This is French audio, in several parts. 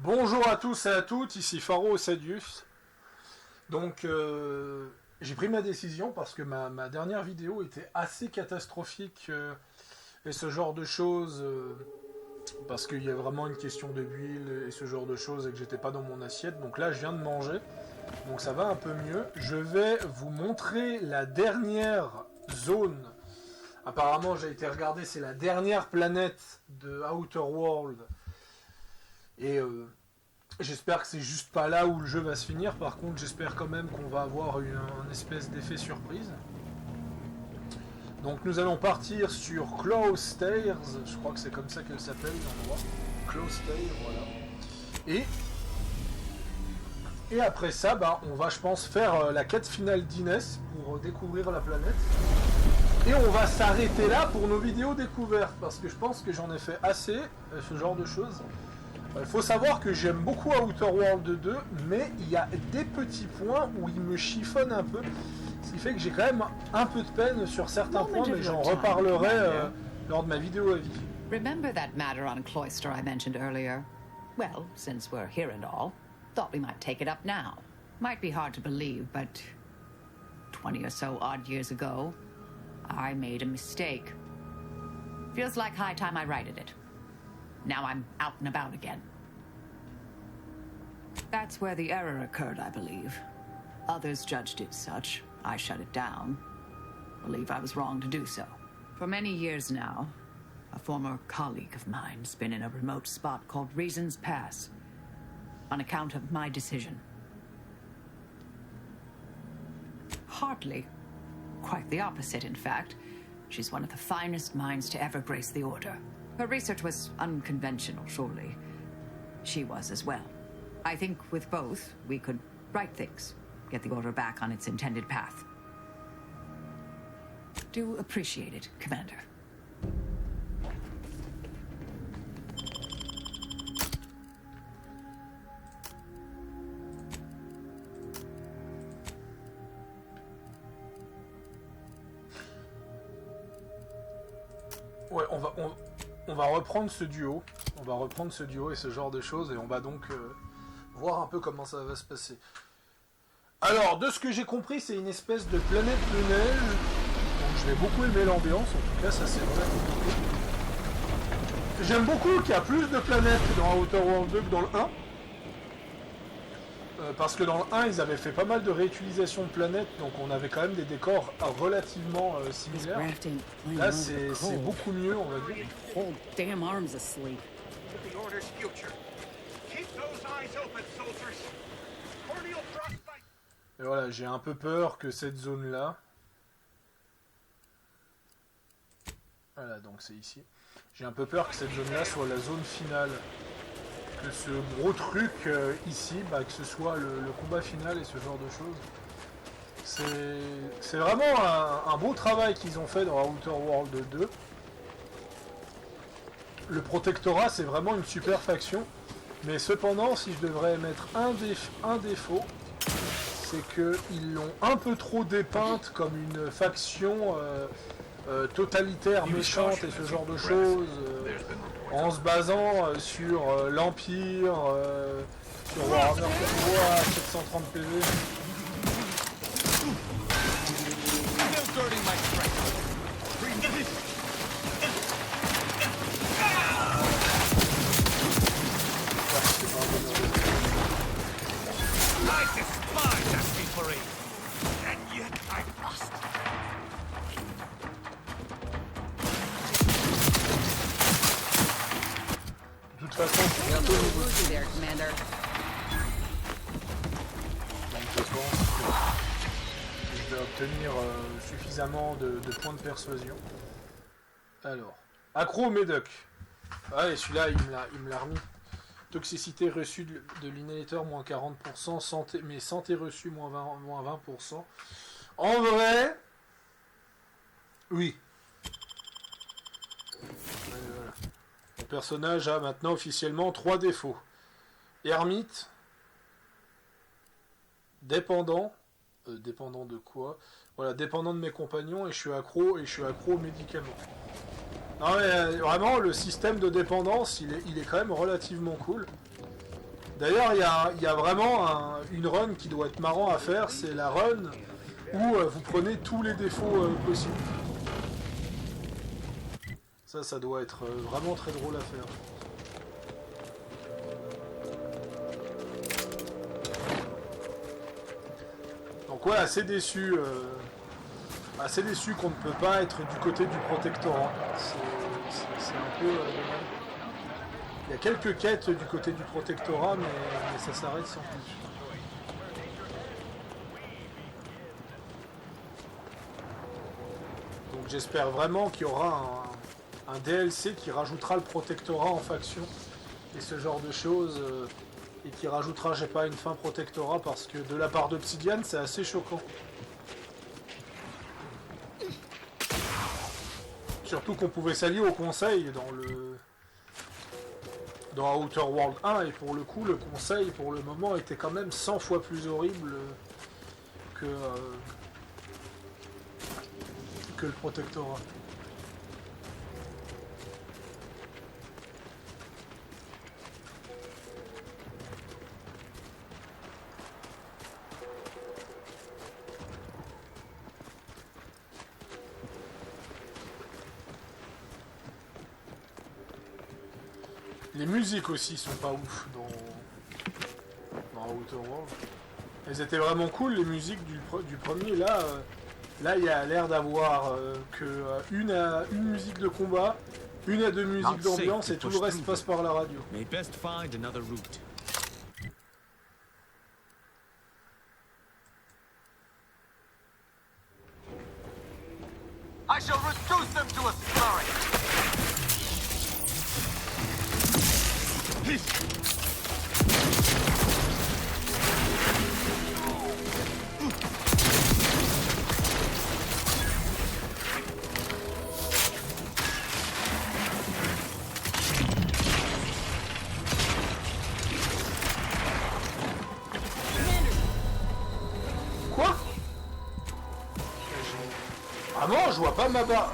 Bonjour à tous et à toutes, ici Pharo Sadius. Donc j'ai pris ma décision parce que ma dernière vidéo était assez catastrophique et ce genre de choses parce qu'il y a vraiment une question de d'huile et ce genre de choses et que j'étais pas dans mon assiette. Donc là je viens de manger, donc ça va un peu mieux. Je vais vous montrer la dernière zone. Apparemment j'ai été regarder, c'est la dernière planète de Outer World. Et j'espère que c'est juste pas là où le jeu va se finir. Par contre, j'espère quand même qu'on va avoir un espèce d'effet surprise. Donc nous allons partir sur Close Stairs. Je crois que c'est comme ça qu'elle s'appelle l'endroit. Close Stairs, voilà. Et après ça, on va, je pense, faire la quête finale d'Inès pour découvrir la planète. Et on va s'arrêter là pour nos vidéos découvertes. Parce que je pense que j'en ai fait assez, ce genre de choses. Il faut savoir que j'aime beaucoup Outer World 2, mais il y a des petits points où il me chiffonne un peu. Ce qui fait que j'ai quand même un peu de peine sur certains points, mais j'en reparlerai lors de ma vidéo avis. Remember that matter on Cloister I mentioned earlier? Well, since we're here and all, thought we might take it up now. Might be hard to believe, but 20 or so odd years ago, I made a mistake. Feels like high time I righted it. Now I'm out and about again. That's where the error occurred, I believe. Others judged it such. I shut it down. Believe I was wrong to do so. For many years now, a former colleague of mine's been in a remote spot called Reasons Pass, on account of my decision. Hardly. Quite the opposite, in fact. She's one of the finest minds to ever grace the Order. Her research was unconventional, surely. She was as well. I think with both, we could right things, get the Order back on its intended path. Do appreciate it, Commander. Ouais, on va reprendre ce duo. On va reprendre ce duo et ce genre de choses et on va donc voir un peu comment ça va se passer. Alors, de ce que j'ai compris, c'est une espèce de planète de neige. Donc je vais beaucoup aimer l'ambiance, en tout cas ça c'est relativement cool. J'aime beaucoup qu'il y a plus de planètes dans Outer World 2 que dans le 1. Parce que dans le 1, ils avaient fait pas mal de réutilisation de planètes, donc on avait quand même des décors relativement similaires. Là, c'est beaucoup mieux, on va dire. Et voilà, j'ai un peu peur que cette zone-là... Voilà, donc c'est ici. J'ai un peu peur que cette zone-là soit la zone finale. Que ce gros truc ici, que ce soit le combat final et ce genre de choses. C'est vraiment un beau travail qu'ils ont fait dans Outer World 2. Le Protectorat, c'est vraiment une super faction. Mais cependant, si je devrais mettre un défaut, c'est qu'ils l'ont un peu trop dépeinte comme une faction totalitaire, méchante et ce genre de choses. En se basant sur l'Empire, sur Warhammer 730 PV. De toute façon, c'est bientôt le niveau. Donc je pense que je vais obtenir suffisamment de points de persuasion. Alors, accro au médoc. Ah, et celui-là, il me l'a remis. Toxicité reçue de l'inhalateur, moins 40%. Santé, mais santé reçue, moins 20%. En vrai, oui. Voilà. Mon personnage a maintenant officiellement 3 défauts. Ermite, dépendant, dépendant de quoi? Voilà, dépendant de mes compagnons et je suis accro aux médicaments. Non mais vraiment le système de dépendance il est quand même relativement cool. D'ailleurs, il y a vraiment une run qui doit être marrant à faire, c'est la run où vous prenez tous les défauts possibles. Ça doit être vraiment très drôle à faire. Donc ouais, assez déçu qu'on ne peut pas être du côté du protectorat. C'est un peu dommage. Il y a quelques quêtes du côté du protectorat, mais ça s'arrête sans plus. Donc j'espère vraiment qu'il y aura un DLC qui rajoutera le protectorat en faction et ce genre de choses, et qui rajoutera, je sais pas, une fin protectorat, parce que de la part d'Obsidian, c'est assez choquant. Surtout qu'on pouvait s'allier au conseil dans Outer World 1, et pour le coup, le conseil, pour le moment, était quand même 100 fois plus horrible que le protectorat. Les musiques aussi sont pas ouf dans Outer World. Elles étaient vraiment cool, les musiques du premier. Là, il y a l'air d'avoir une musique de combat, une à deux musiques d'ambiance, et tout le reste passe par la radio. I shall reduce them to a slurry. Quoi? Ah non, je vois pas ma barre.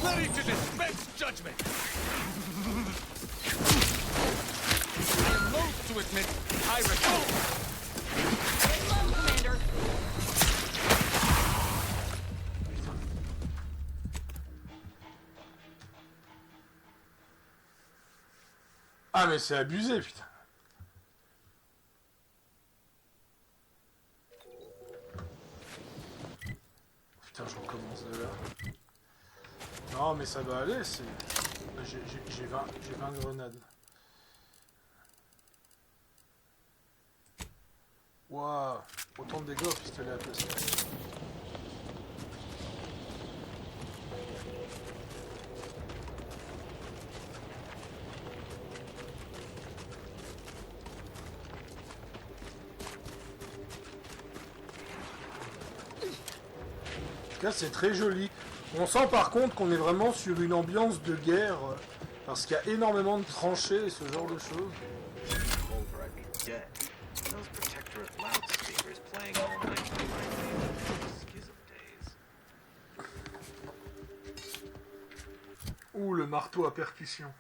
Ready to dispense judgment. I am loath to admit I refuse. Hello, Commander. Ah mais c'est abusé, putain. Putain, je recommence de là. Non mais ça va aller, c'est... J'ai 20 grenades. Waouh, autant de dégâts au pistolet à plastique. En tout cas, c'est très joli. On sent par contre qu'on est vraiment sur une ambiance de guerre, parce qu'il y a énormément de tranchées et ce genre de choses. Ouh, le marteau à percussion.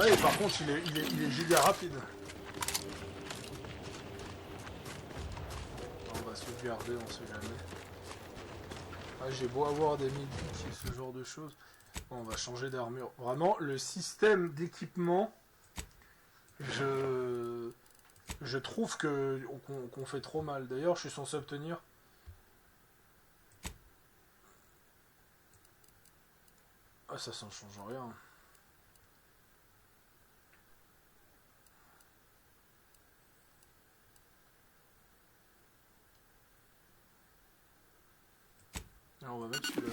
Ah oui, par contre, il est giga rapide. On va sauvegarder, on sait jamais. Ah, j'ai beau avoir des médics et ce genre de choses. Bon, on va changer d'armure. Vraiment, le système d'équipement, je trouve qu'on fait trop mal. D'ailleurs, je suis censé obtenir... Ah, ça change rien. Alors on va mettre celui-là.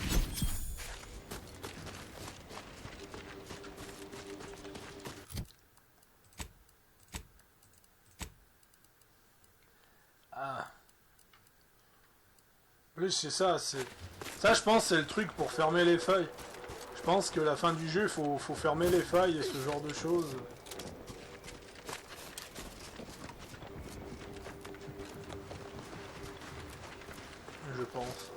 Ah. Oui, c'est ça. Ça, je pense, c'est le truc pour fermer les failles. Je pense que la fin du jeu, faut fermer les failles et ce genre de choses. Je pense.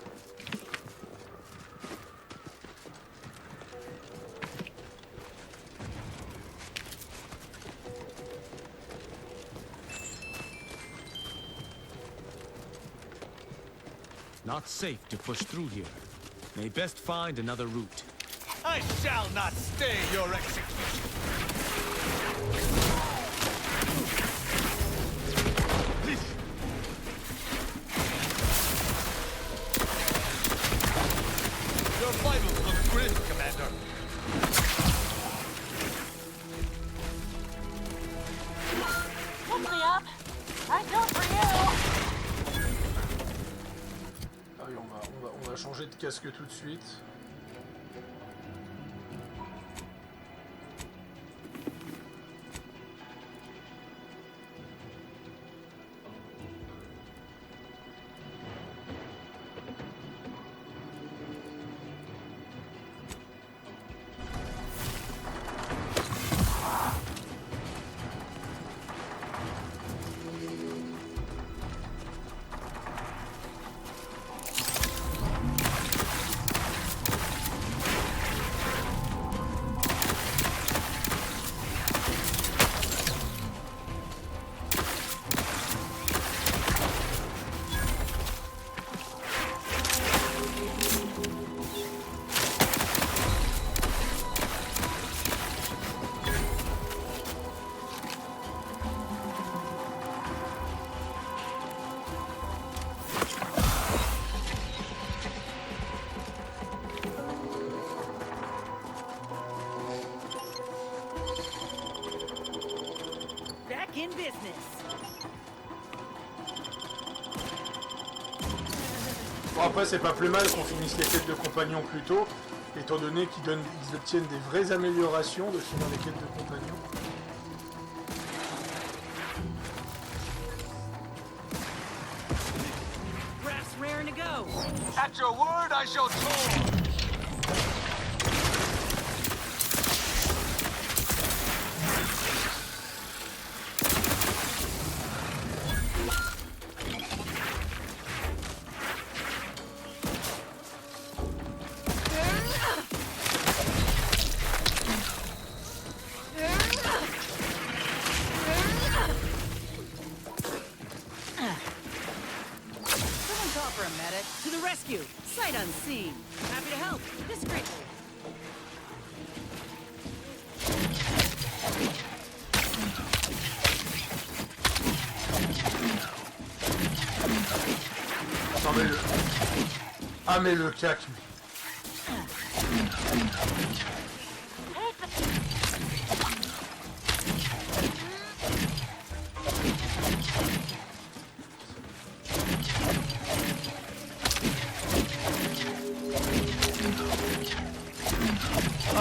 Not safe to push through here. May best find another route. I shall not stay your execution. Your vitals look grim, Commander. Look me up. I go for you. Ah oui, on va changer de casque tout de suite. In business. Bon, après, c'est pas plus mal qu'on finisse les quêtes de compagnons plus tôt, étant donné qu'ils obtiennent des vraies améliorations de finir les quêtes de compagnons. Graph's raring to go. At your word, I shall toll. To the rescue! Sight unseen! Happy to help! Discreetly! Attends, mais le... Ah, mais le cac, mais...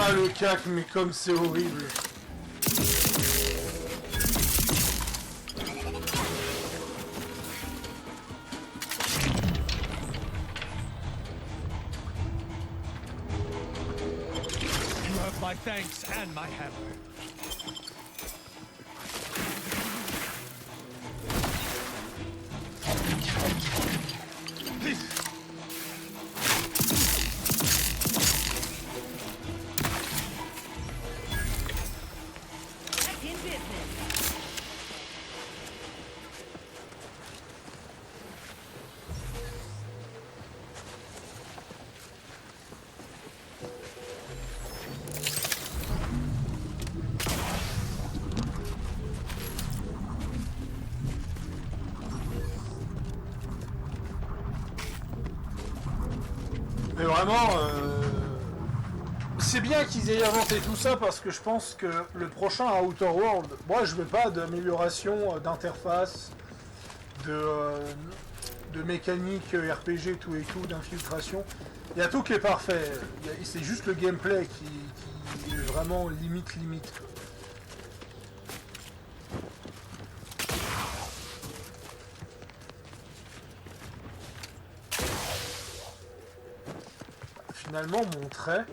Ah, le cac, mais comme c'est horrible. You have my thanks and my hammer. Mais vraiment, c'est bien qu'ils aient inventé tout ça parce que je pense que le prochain Outer World, moi je veux pas d'amélioration d'interface, de mécanique RPG tout et tout, d'infiltration. Il y a tout qui est parfait. C'est juste le gameplay qui est vraiment limite. Finalement, mon trait,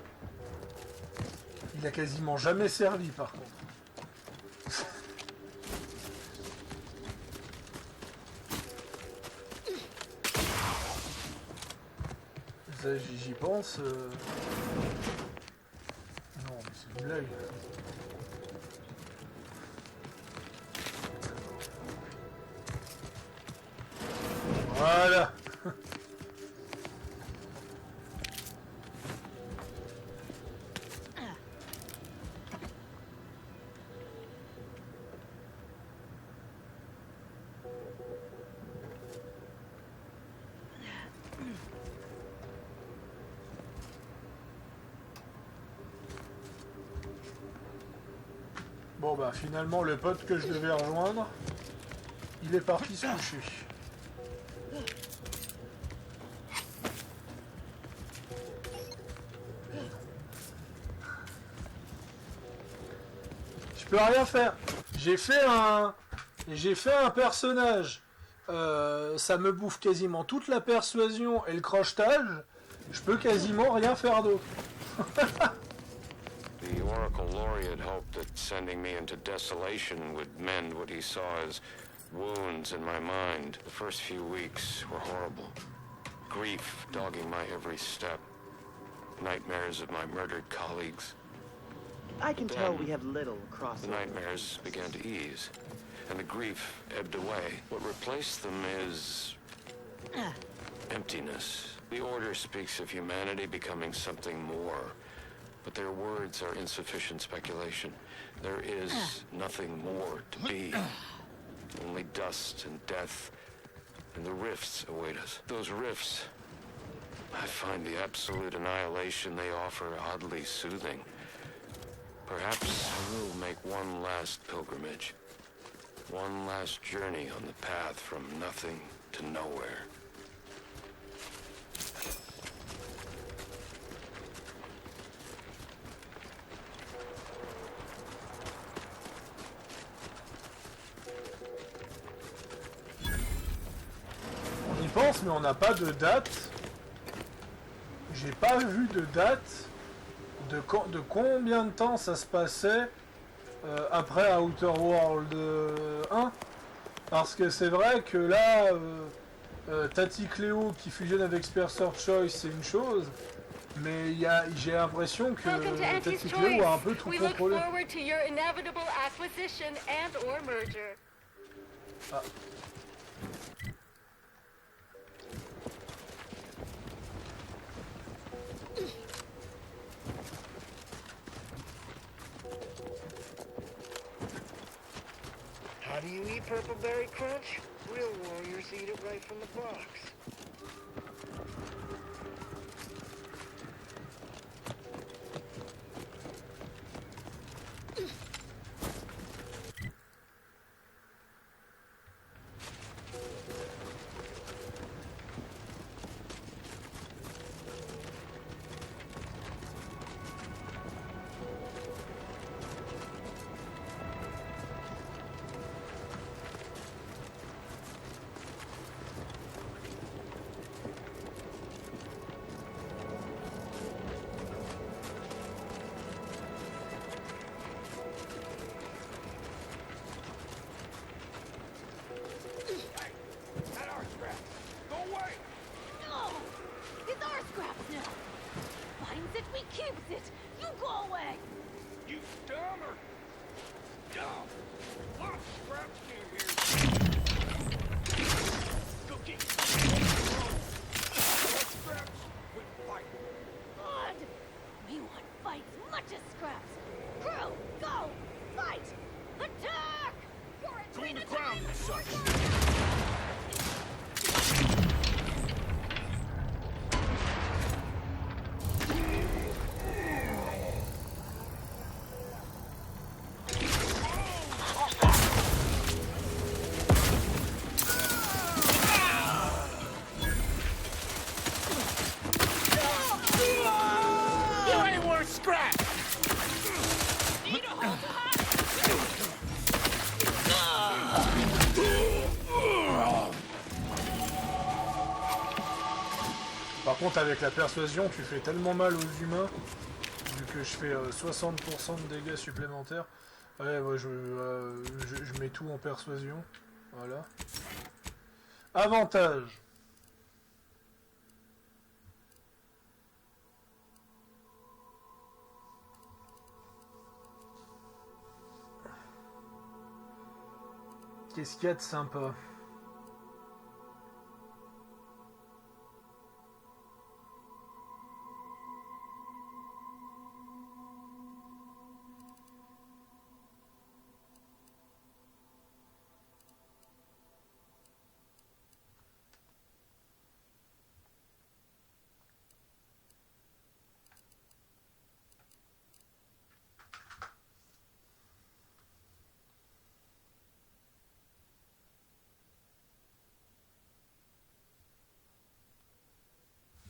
il a quasiment jamais servi par contre. J'y pense. Non, mais c'est une blague. Voilà. Bon bah finalement le pote que je devais rejoindre, il est parti se coucher. Je peux rien faire. J'ai fait un personnage. Ça me bouffe quasiment toute la persuasion et le crochetage. Je peux quasiment rien faire d'autre. The Oracle Laureate hoped that sending me into desolation would mend what he saw as wounds in my mind. The first few weeks were horrible. Grief dogging my every step. Nightmares of my murdered colleagues. I can tell we have little The crossover. nightmares began to ease, and the grief ebbed away. What replaced them is emptiness. The Order speaks of humanity becoming something more, but their words are insufficient speculation. There is nothing more to be. Only dust and death, and the rifts await us. Those rifts, I find the absolute annihilation they offer oddly soothing. Perhaps we'll make one last pilgrimage. One last journey on the path from nothing to nowhere. On y pense, mais on n'a pas de date. J'ai pas vu de date de combien de temps ça se passait après Outer World 1. Parce que c'est vrai que là, Tati Cléo qui fusionne avec Spencer Choice, c'est une chose. Mais j'ai l'impression que Welcome to Tati Auntie's Cléo a un Choice. peu tout We look contrôlé. forward to your inevitable acquisition and/or merger. Ah. How do you eat Purple Berry Crunch? Real warriors eat it right from the box. Par contre, avec la persuasion, tu fais tellement mal aux humains, vu que je fais 60% de dégâts supplémentaires. Ouais, moi je mets tout en persuasion. Voilà. Avantage. Qu'est-ce qu'il y a de sympa?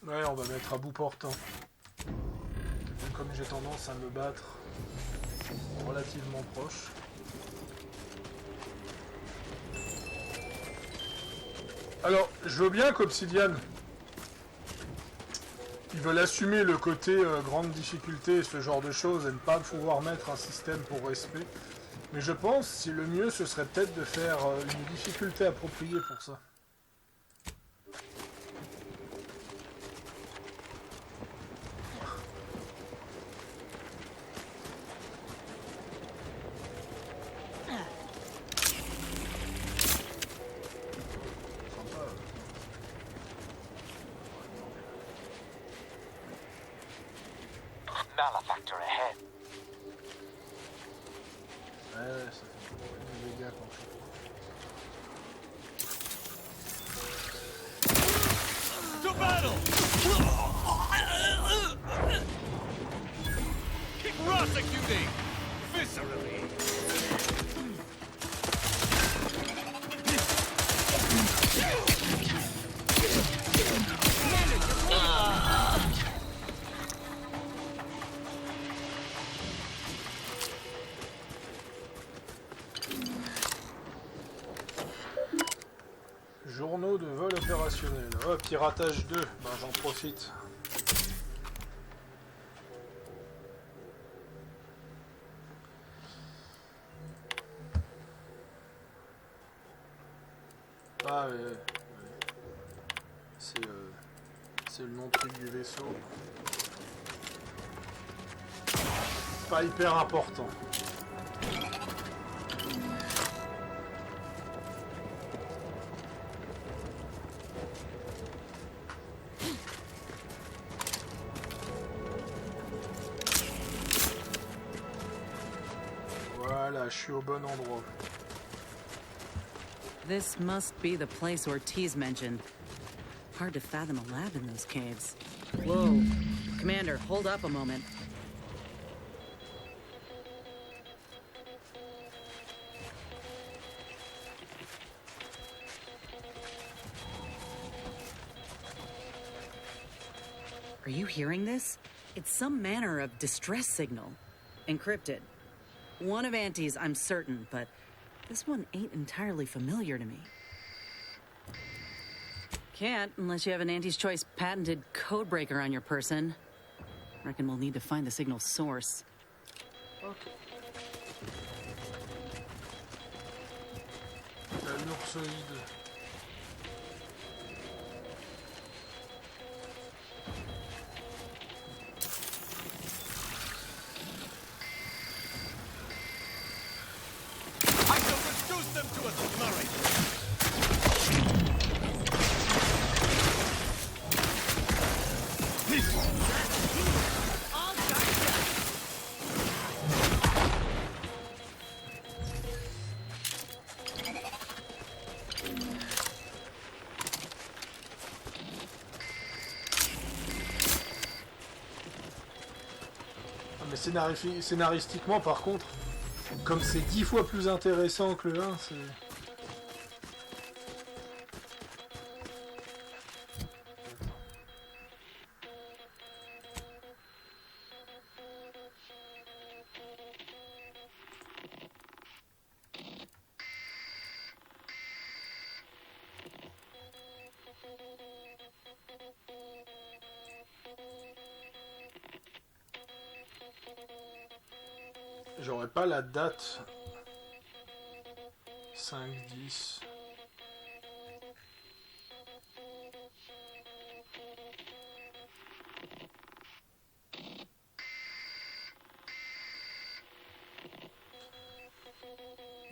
Ouais, on va mettre à bout portant. Comme j'ai tendance à me battre relativement proche. Alors, je veux bien qu'Obsidian, ils veulent assumer le côté grande difficulté et ce genre de choses et ne pas pouvoir mettre un système pour respect. Mais je pense que le mieux, ce serait peut-être de faire une difficulté appropriée pour ça. Malefactor ahead. Ouais, ça fait beaucoup de dégâts quand je... To battle! Keep prosecuting! Viscerally! Journaux de vol opérationnel. Oh, piratage 2. Ben, j'en profite. Ah, ouais. C'est le nom truc du vaisseau. Pas hyper important. Voilà, je suis au bon endroit. This must be the place Ortiz mentioned. Hard to fathom a lab in those caves. Whoa. Commander, hold up a moment. Are you hearing this? It's some manner of distress signal. Encrypted. One of Auntie's, I'm certain, but this one ain't entirely familiar to me. Can't, unless you have an Auntie's Choice patented codebreaker on your person. Reckon we'll need to find the signal's source. Ok. La l'oursoïde. I shall reduce them to a slurry! Ah, mais scénaristiquement, par contre, comme c'est 10 fois plus intéressant que le 1, c'est... J'aurais pas la date. 5-10.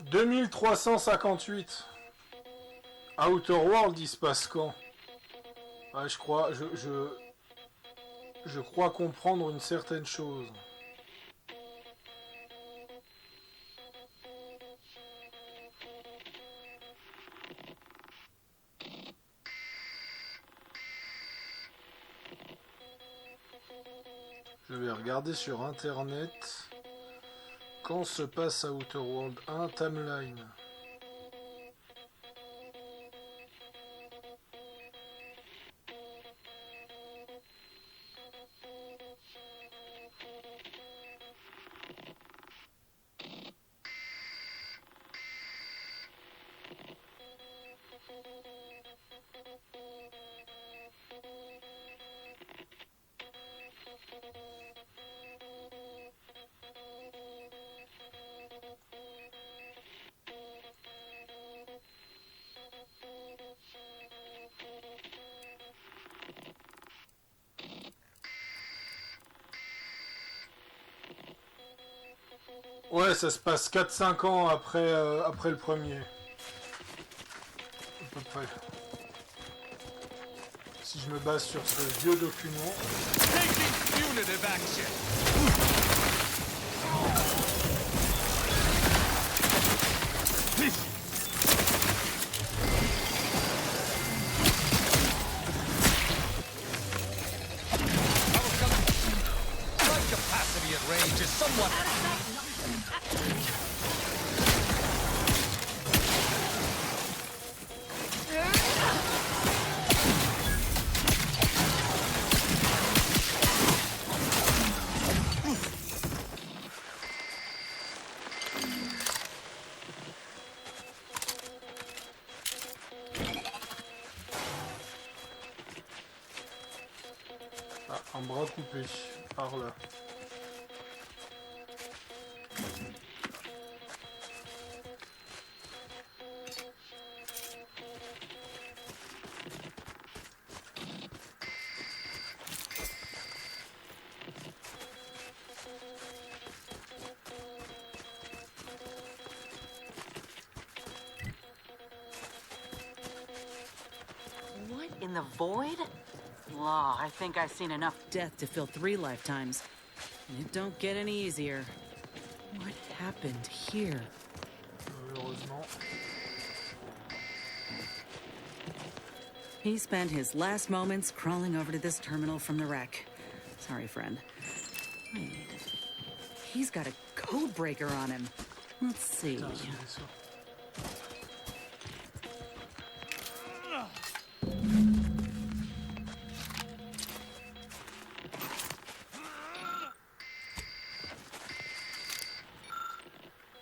« 2358. Outer World, il se passe quand? Ouais, je crois comprendre une certaine chose. Je vais regarder sur internet quand se passe Outer World 1 timeline. Ouais, ça se passe 4-5 ans après, après le premier. À peu près. Si je me base sur ce vieux document. Capacity at range is somewhat... Ah, un bras coupé par là. What in the void? Law, I think I've seen enough death to fill 3 lifetimes. And it don't get any easier. What happened here? Malheureusement. He spent his last moments crawling over to this terminal from the wreck. Sorry, friend. Wait. He's got a code breaker on him. Let's see. Putain, c'est bien ça.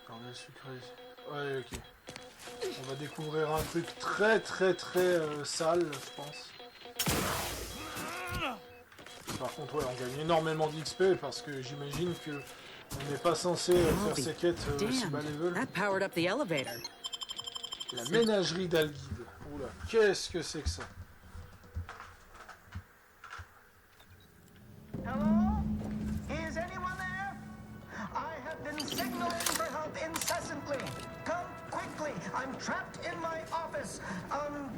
Cornet sucré. Ouais, ok. On va découvrir un truc très sale, je pense. Par contre, ouais, on gagne énormément d'XP parce que j'imagine que on n'est pas censé faire ces quêtes aussi bas level. That powered up the elevator. La ménagerie d'Alguide. Oula, qu'est-ce que c'est que ça? Hello? Is anyone there? I have been signaling for help incessantly. Come quickly. I'm trapped in my office,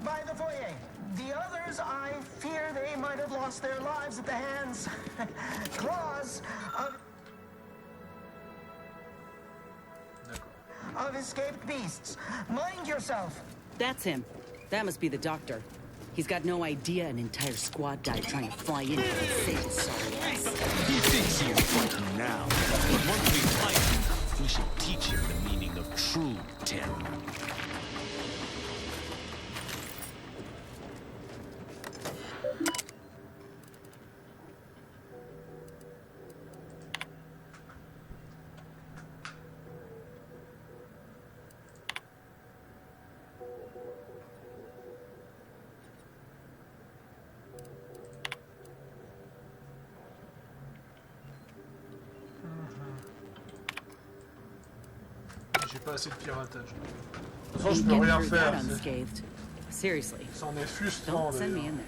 by the foyer. The others, I fear they might have lost their lives at the hands, claws of escaped beasts. Mind yourself. That's him. That must be the doctor. He's got no idea an entire squad died trying to fly in and save his sorry ass. He thinks he is fighting now, but once we fight him, we should teach him the meaning of true terror. pas assez de piratage. De toute façon, je Ain't peux getting rien through faire. that unscathed. Seriously, C'en est frustrant don't send me d'ailleurs. in there.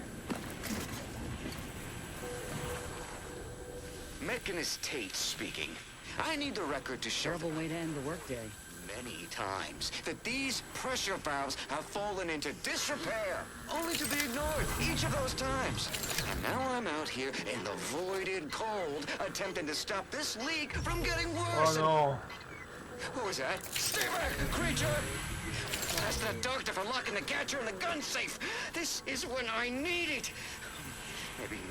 Mechanist Tate speaking. I need the record to show Terrible way to end the workday. many times that these pressure valves have fallen into disrepair, only to be ignored each of those times. And now I'm out here in the voided cold, attempting to stop this leak from getting Oh worse. non. Who was that? Stay back, creature! That's the doctor for locking the gadget in the gun safe. This is when I need it.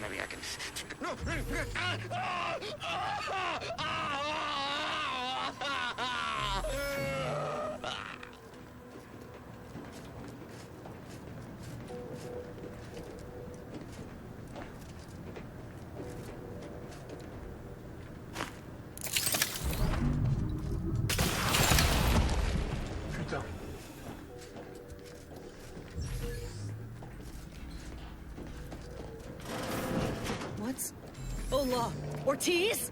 Maybe I can. No! Putain. What's... Ola? Ortiz?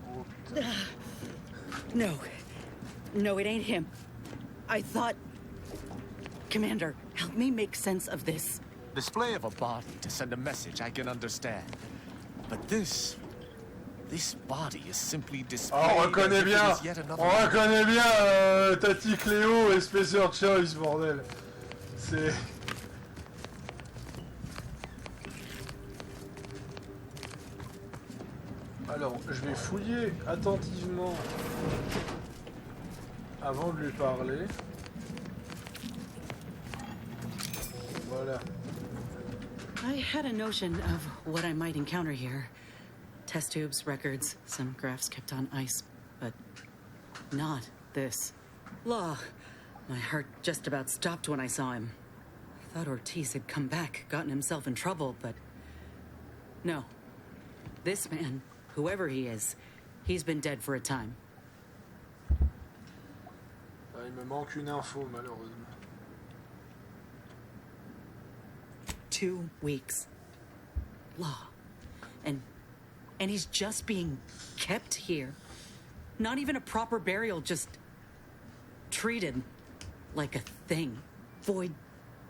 Oh putain. No. No, it ain't him. I thought... Commander, help me make sense of this. Display of a body to send a message I can understand. But this body is simply displayed. Ah, on reconnaît as if it bien. is yet another On reconnaît bien Tati Cléo et Spacer Choice, bordel. C'est... Alors, je vais fouiller attentivement avant de lui parler. Voilà. I had a notion of what I might encounter here. Test tubes, records, some graphs kept on ice, but not this. Law. My heart just about stopped when I saw him. I thought Ortiz had come back, gotten himself in trouble, but... No. This man, whoever he is, he's been dead for a time. Ah, il me manque une info, malheureusement. 2 weeks. Law. And he's just being kept here. Not even a proper burial, just treated like a thing. Void,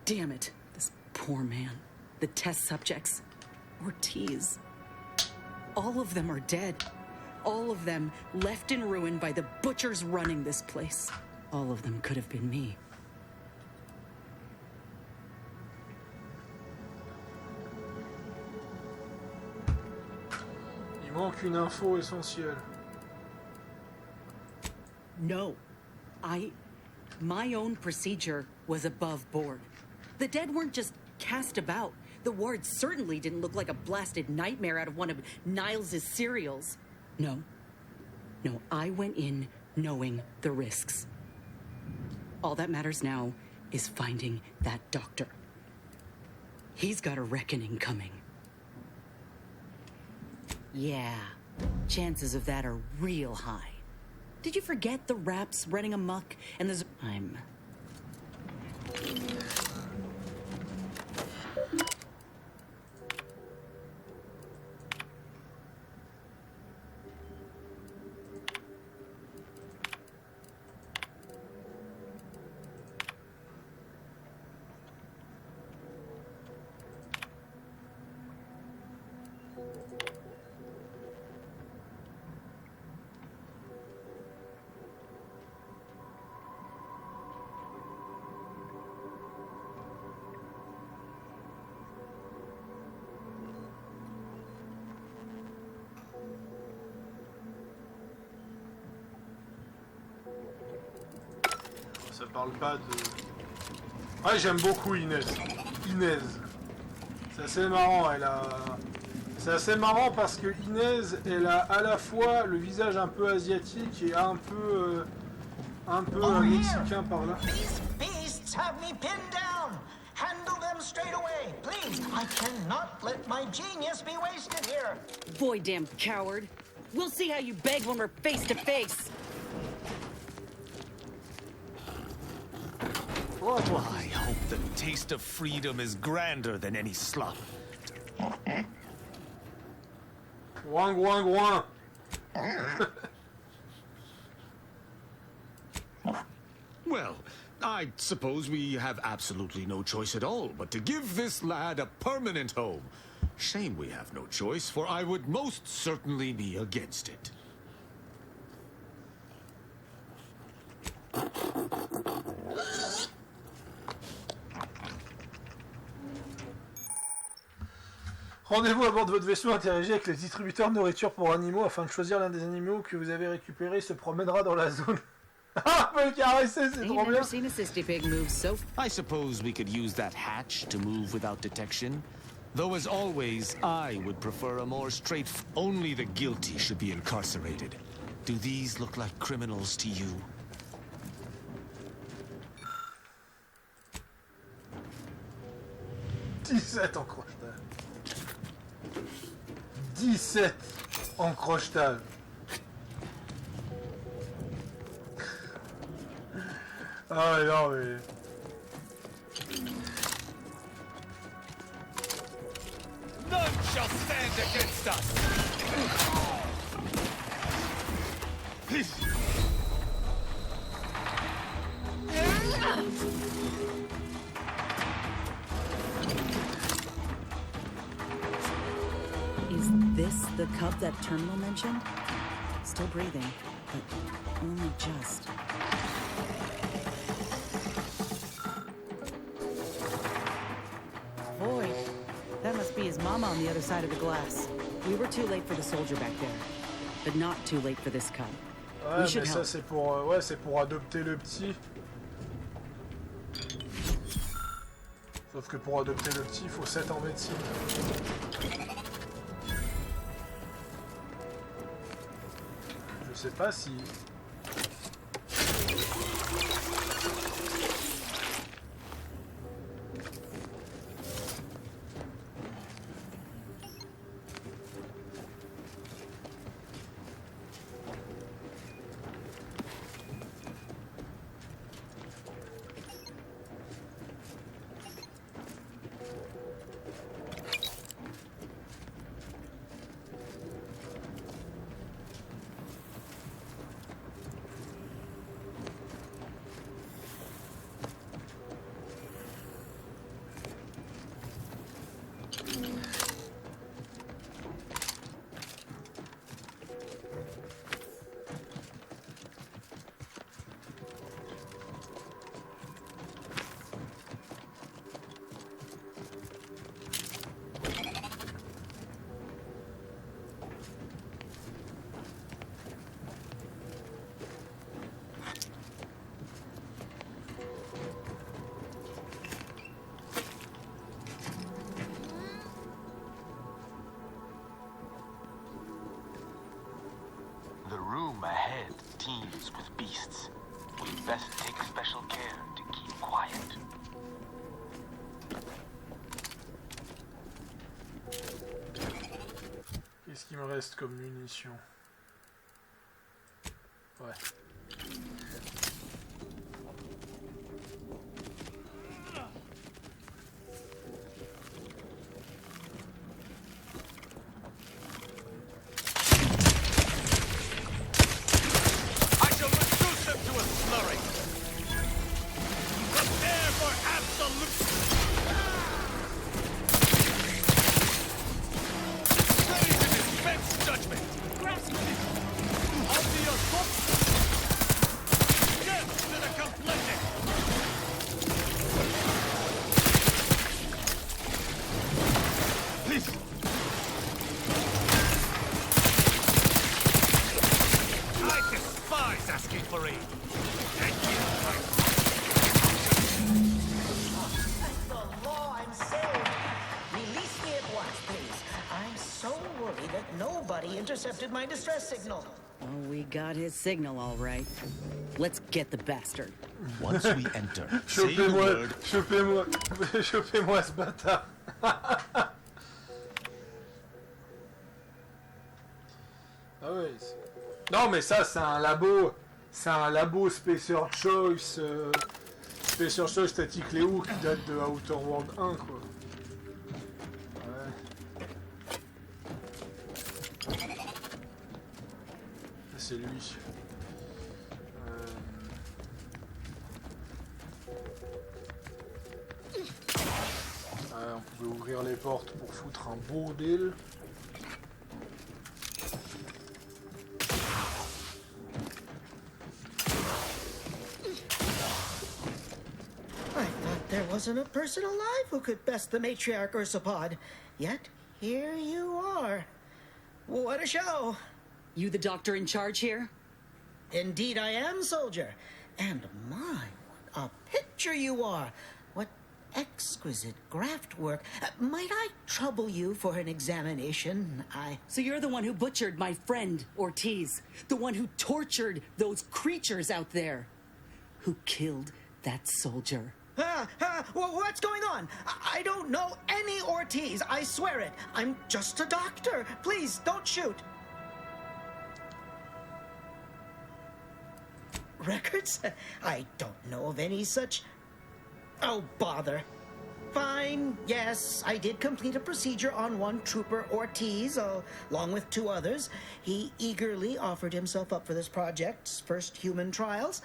damn it. This poor man. The test subjects. Ortiz. All of them are dead. All of them left in ruin by the butchers running this place. All of them could have been me. Il manque une info essentielle. No. My own procedure was above board. The dead weren't just cast about. The ward certainly didn't look like a blasted nightmare out of one of Niles' serials. No. No, I went in knowing the risks. All that matters now is finding that doctor. He's got a reckoning coming. Yeah, chances of that are real high. Did you forget the raps running amok and the... I'm... Ça parle pas de... Ouais, j'aime beaucoup Inès. Inès. C'est assez marrant, elle a... C'est assez marrant parce que Inès, elle a à la fois le visage un peu asiatique et un peu mexicain par là. These beasts have me pinned down. Handle them straight away, please. I cannot let my genius be wasted here. Boy, damn coward. We'll see how you beg when we're face to face. Well, I hope the taste of freedom is grander than any slop. Ouin, ouin, ouin. I suppose we have absolutely no choice at all but to give this lad a permanent home. Shame we have no choice, for I would most certainly be against it. Rendez-vous à bord de votre vaisseau, interagissez avec les distributeurs de nourriture pour animaux afin de choisir l'un des animaux que vous avez récupéré. Il se promènera dans la zone. Ah, me caresser, c'est trop bien. Seen a cysty pig move so. I suppose we could use that hatch to move without detection. Though, as always, I would prefer a more straight... Only the guilty should be incarcerated. Do these look like criminals to you? « 17 en crochetage. 17 en crochetage. Ah non mais... None shall stand against us! Is this the cub that Terminal mentioned? Still breathing, but only just. Boy, that must be his mama on the other side of the glass. We were too late for the soldier back there, but not too late for this cub. Ouais, mais ça c'est pour, ouais, c'est pour adopter le petit. Sauf que pour adopter le petit, il faut 7 en médecine. Je sais pas si... The room ahead teems with beasts. We best take special care to keep quiet. Qu'est-ce qu'il me reste comme munitions? Ouais. Intercepted my distress signal. Oh, we got his signal all right. Let's get the bastard. Once we enter, say the word. Chopez-moi ce bâtard. Ah ouais. Non mais ça c'est un labo Spacer Choice Static Léo qui date de Outer World 1 quoi. C'est lui. on pouvait ouvrir les portes pour foutre un bordel. I thought there wasn't a person alive who could best the matriarch Ursapod. Yet, here you are. What a show! You the doctor in charge here? Indeed I am, soldier. And my, what a picture you are. What exquisite graft work. Might I trouble you for an examination? So you're the one who butchered my friend, Ortiz. The one who tortured those creatures out there. Who killed that soldier. What's going on? I don't know any Ortiz, I swear it. I'm just a doctor. Please, don't shoot. Records? I don't know of any such... Oh, bother. Fine, yes, I did complete a procedure on one Trooper Ortiz, along with 2 others. He eagerly offered himself up for this project's first human trials.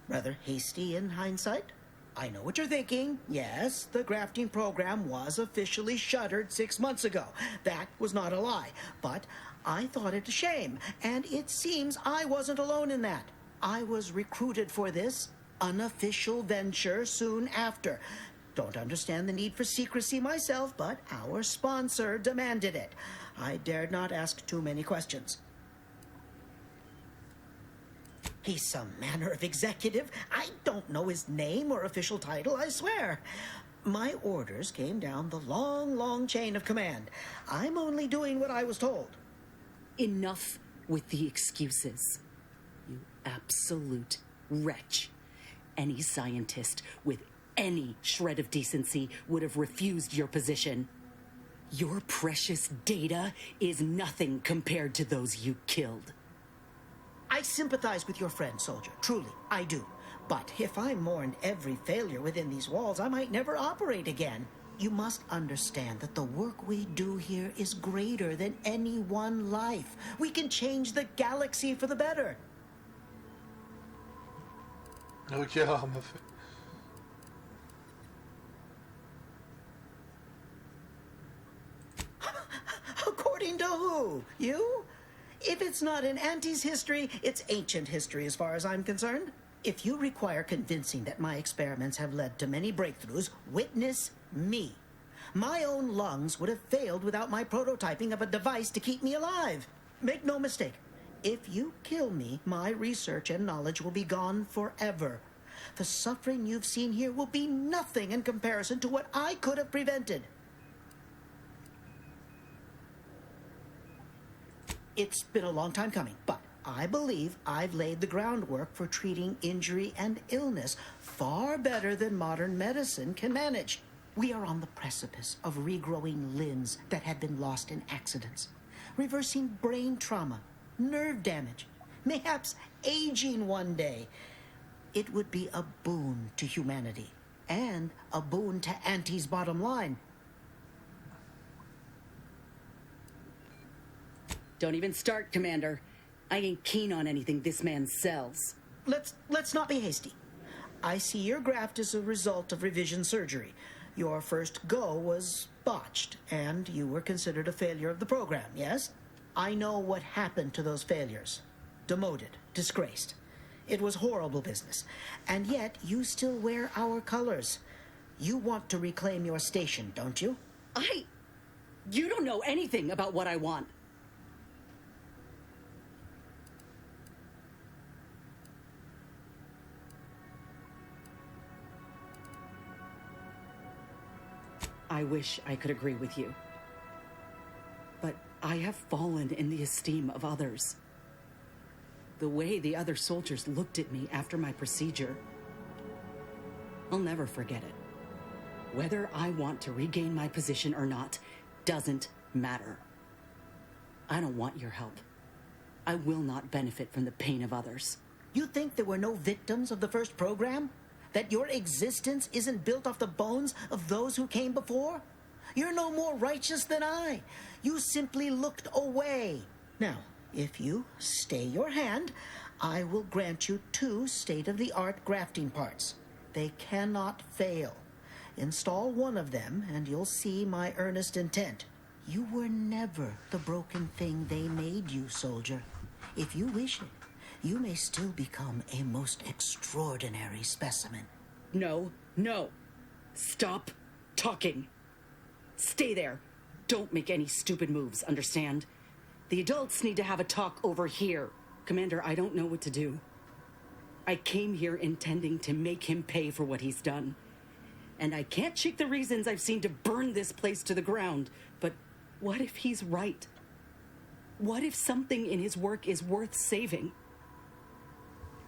Rather hasty in hindsight. I know what you're thinking. Yes, the grafting program was officially shuttered 6 months ago. That was not a lie. But I thought it a shame, and it seems I wasn't alone in that. I was recruited for this unofficial venture soon after. Don't understand the need for secrecy myself, but our sponsor demanded it. I dared not ask too many questions. He's some manner of executive. I don't know his name or official title, I swear. My orders came down the long, long chain of command. I'm only doing what I was told. Enough with the excuses. You absolute wretch. Any scientist with any shred of decency would have refused your position. Your precious data is nothing compared to those you killed. I sympathize with your friend, soldier. Truly, I do. But if I mourned every failure within these walls, I might never operate again. You must understand that the work we do here is greater than any one life. We can change the galaxy for the better. Quelle arme a fait. According to who? You? If it's not in Auntie's history, it's ancient history as far as I'm concerned. If you require convincing that my experiments have led to many breakthroughs, witness me. My own lungs would have failed without my prototyping of a device to keep me alive. Make no mistake. If you kill me, my research and knowledge will be gone forever. The suffering you've seen here will be nothing in comparison to what I could have prevented. It's been a long time coming, but I believe I've laid the groundwork for treating injury and illness far better than modern medicine can manage. We are on the precipice of regrowing limbs that had been lost in accidents, reversing brain trauma, nerve damage, mayhaps aging one day. It would be a boon to humanity and a boon to Auntie's bottom line. Don't even start, Commander. I ain't keen on anything this man sells. Let's not be hasty. I see your graft is a result of revision surgery. Your first go was botched, and you were considered a failure of the program, yes? I know what happened to those failures. Demoted, disgraced. It was horrible business. And yet, you still wear our colors. You want to reclaim your station, don't you? You don't know anything about what I want. I wish I could agree with you. But I have fallen in the esteem of others. The way the other soldiers looked at me after my procedure, I'll never forget it. Whether I want to regain my position or not doesn't matter. I don't want your help. I will not benefit from the pain of others. You think there were no victims of the first program? That your existence isn't built off the bones of those who came before? You're no more righteous than I. You simply looked away. Now, if you stay your hand, I will grant you 2 state-of-the-art grafting parts. They cannot fail. Install one of them, and you'll see my earnest intent. You were never the broken thing they made you, soldier. If you wish it, you may still become a most extraordinary specimen. No, no. Stop talking. Stay there. Don't make any stupid moves, understand? The adults need to have a talk over here. Commander, I don't know what to do. I came here intending to make him pay for what he's done. And I can't shake the reasons I've seen to burn this place to the ground. But what if he's right? What if something in his work is worth saving?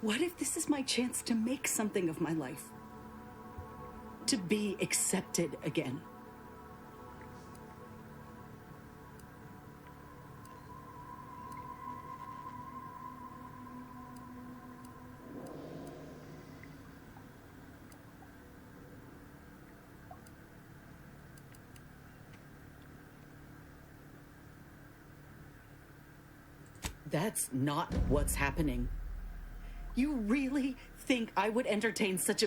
What if this is my chance to make something of my life? To be accepted again? That's not what's happening. You really think I would entertain such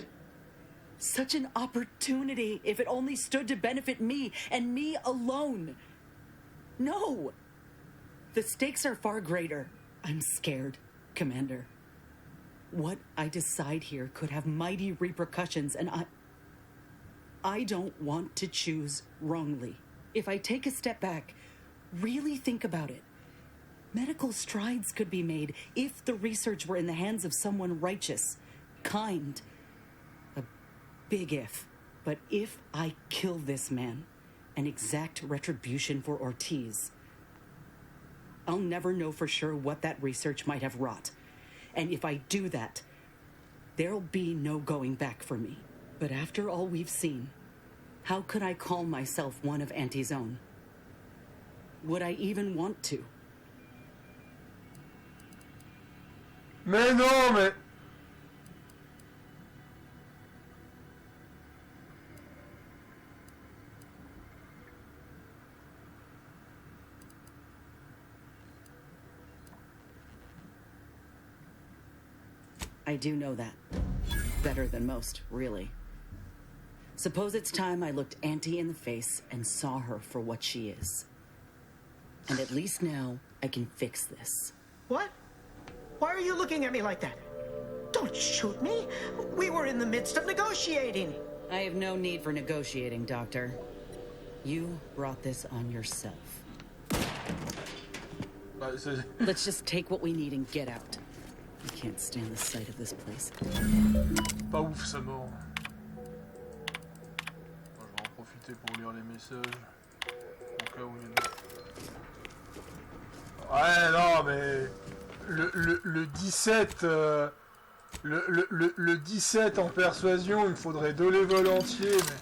an opportunity if it only stood to benefit me and me alone? No. The stakes are far greater. I'm scared, Commander. What I decide here could have mighty repercussions, and I don't want to choose wrongly. If I take a step back, really think about it. Medical strides could be made if the research were in the hands of someone righteous, kind. A big if. But if I kill this man and exact retribution for Ortiz, I'll never know for sure what that research might have wrought. And if I do that, there'll be no going back for me. But after all we've seen, how could I call myself one of Auntie's own? Would I even want to? Mais non, mais... I do know that. Better than most, really. Suppose it's time I looked Auntie in the face and saw her for what she is. And at least now, I can fix this. What? Why are you looking at me like that? Don't shoot me. We were in the midst of negotiating. I have no need for negotiating, Doctor. You brought this on yourself. Let's just take what we need and get out. I can't stand the sight of this place. Pas ouf ce mort. Je vais en profiter pour lire les messages. Au cas où il y en a. Ouais, non, mais... Le 17... Le 17 en persuasion, il me faudrait 2 levels entiers, mais...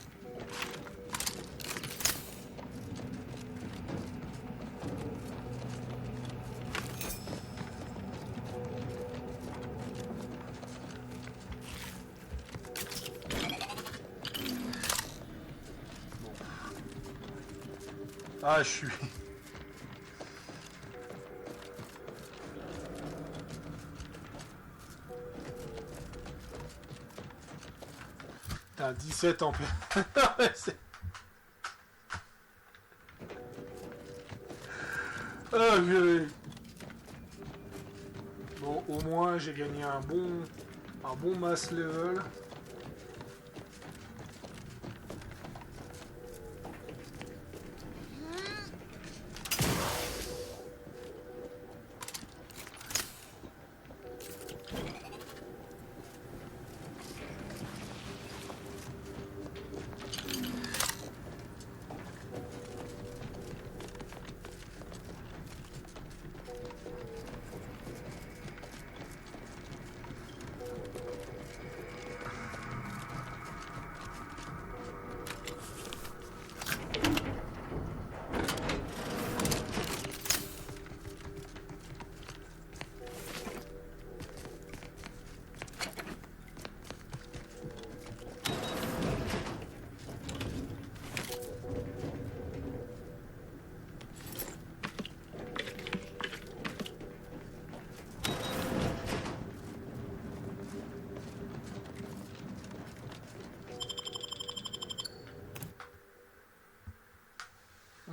Ah, je suis... Putain, 17 en... Ah, purée. Bon, au moins, j'ai gagné un bon mass level.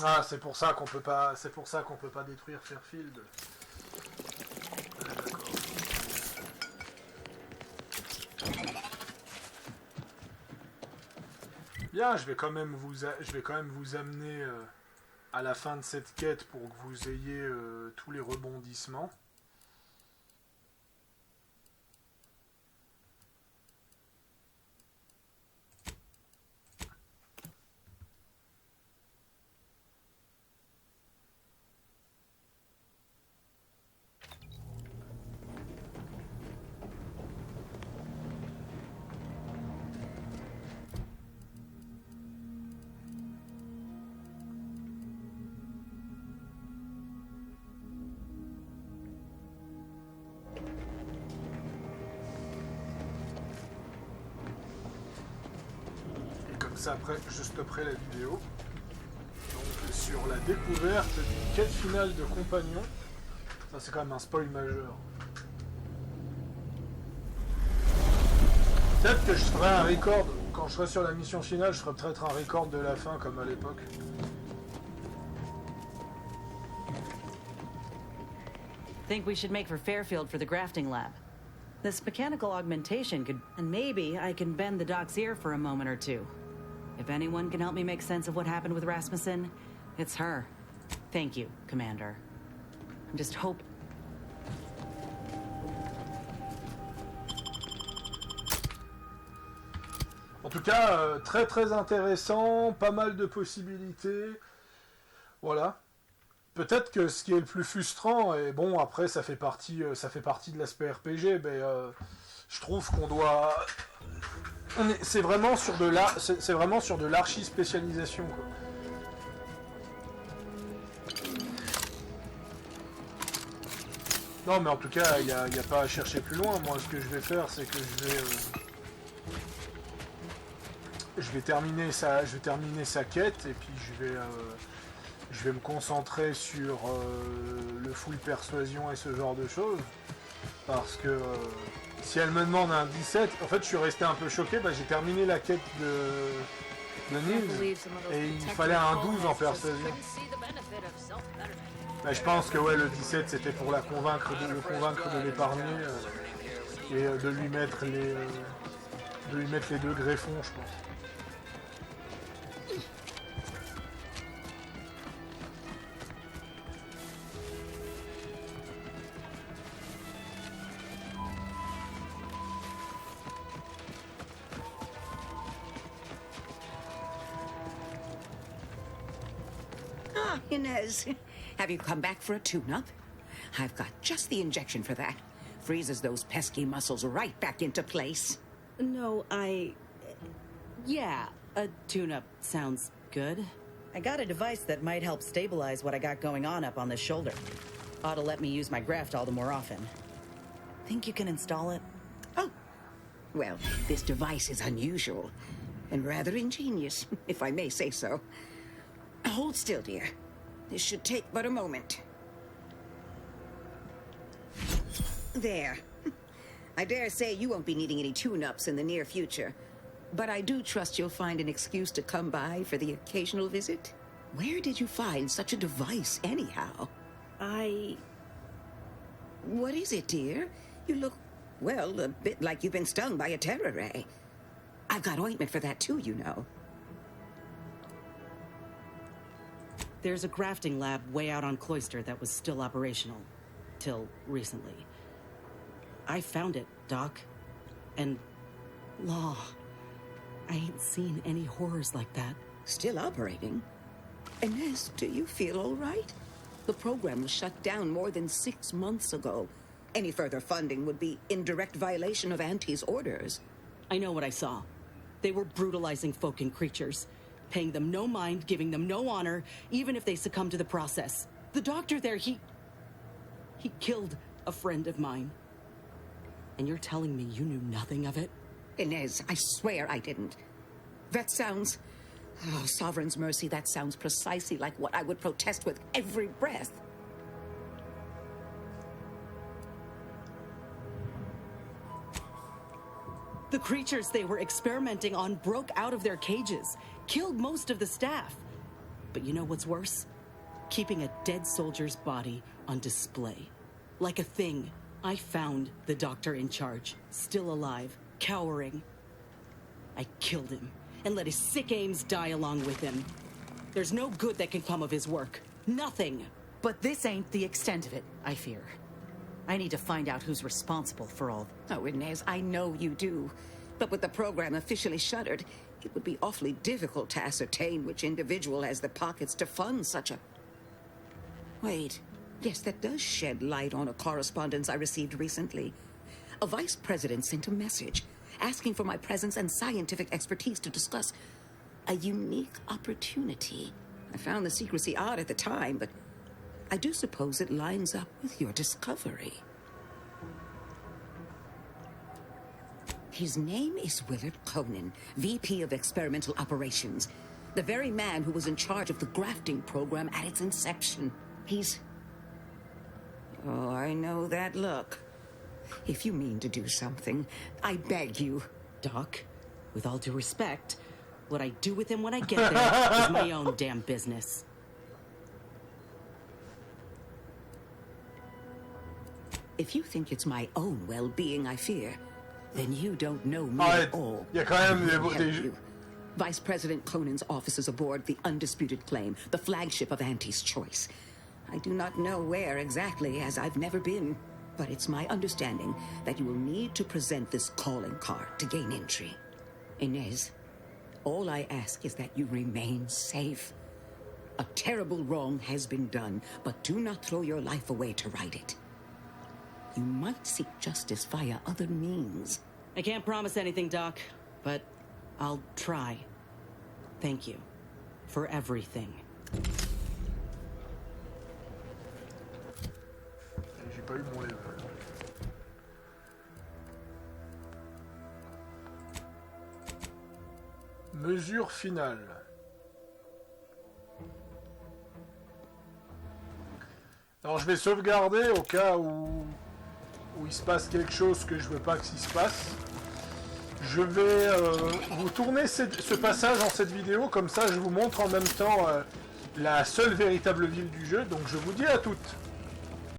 Ah, c'est pour ça qu'on peut pas détruire Fairfield. Ah, d'accord. Bien, je vais quand même vous amener à la fin de cette quête pour que vous ayez tous les rebondissements. Ça, après, je stopperai la vidéo. Donc, sur la découverte d'une quête finale de compagnon. Ça, c'est quand même un spoil majeur. Peut-être que je ferai un record. Quand je serai sur la mission finale, je ferai peut-être un record de la fin, comme à l'époque. Think we should make for Fairfield for the grafting lab. This mechanical augmentation could... And maybe I can bend the doc's ear for a moment or two. If anyone can help me make sense of what happened with Rasmussen, it's her. Thank you, Commander. I'm just hope... En tout cas, très très intéressant, pas mal de possibilités. Voilà. Peut-être que ce qui est le plus frustrant, et bon, après ça fait partie de l'aspect RPG, mais je trouve qu'on doit... C'est vraiment sur de l'archi-spécialisation, quoi. Non, mais en tout cas, il n'y a pas à chercher plus loin. Moi, ce que je vais faire, c'est que je vais terminer sa quête, et puis je vais me concentrer sur le full persuasion et ce genre de choses. Parce que si elle me demande un 17, en fait je suis resté un peu choqué, j'ai terminé la quête de Nils et il fallait un 12 en persuasion. Je pense que ouais, le 17 c'était pour le convaincre de l'épargner et de lui mettre les deux greffons, je pense. Inez, have you come back for a tune-up? I've got just the injection for that. Freezes those pesky muscles right back into place. No, yeah, a tune-up sounds good. I got a device that might help stabilize what I got going on up on the shoulder. Ought to let me use my graft all the more often. Think you can install it? Oh, well, this device is unusual and rather ingenious, if I may say so. Hold still, dear. This should take but a moment. There. I dare say you won't be needing any tune-ups in the near future. But I do trust you'll find an excuse to come by for the occasional visit. Where did you find such a device, anyhow? What is it, dear? You look, well, a bit like you've been stung by a terror ray. I've got ointment for that too, you know. There's a grafting lab way out on Cloister that was still operational. Till recently. I found it, Doc. And... Law. I ain't seen any horrors like that. Still operating? Inez, do you feel all right? The program was shut down more than 6 months ago. Any further funding would be in direct violation of Auntie's orders. I know what I saw. They were brutalizing folk and creatures. Paying them no mind, giving them no honor, even if they succumb to the process. The doctor there, he killed a friend of mine. And you're telling me you knew nothing of it? Inez, I swear I didn't. That sounds... Oh, Sovereign's mercy, that sounds precisely like what I would protest with every breath. The creatures they were experimenting on broke out of their cages, killed most of the staff. But you know what's worse? Keeping a dead soldier's body on display. Like a thing. I found the doctor in charge, still alive, cowering. I killed him, and let his sick aims die along with him. There's no good that can come of his work. Nothing. But this ain't the extent of it, I fear. I need to find out who's responsible for all. Oh, Inez, I know you do. But with the program officially shuttered, it would be awfully difficult to ascertain which individual has the pockets to fund such a... Wait. Yes, that does shed light on a correspondence I received recently. A vice president sent a message asking for my presence and scientific expertise to discuss a unique opportunity. I found the secrecy odd at the time, but I do suppose it lines up with your discovery. His name is Willard Conan, VP of Experimental Operations. The very man who was in charge of the grafting program at its inception. He's... Oh, I know that look. If you mean to do something, I beg you. Doc, with all due respect, what I do with him when I get there is my own damn business. If you think it's my own well-being I fear, then you don't know me at all. Il y a quand même Help you. Vice President Conan's office is aboard the Undisputed Claim, the flagship of Auntie's Choice. I do not know where exactly, as I've never been, but it's my understanding that you will need to present this calling card to gain entry. Inez, all I ask is that you remain safe. A terrible wrong has been done, but do not throw your life away to right it. You might seek justice via other means. I can't promise anything, Doc, but I'll try. Thank you for everything. J'ai pas eu mon level. Mesure finale. Alors je vais sauvegarder au cas où il se passe quelque chose que je veux pas qu'il se passe. Je vais vous tourner ce passage en cette vidéo, comme ça je vous montre en même temps la seule véritable ville du jeu. Donc je vous dis à toutes.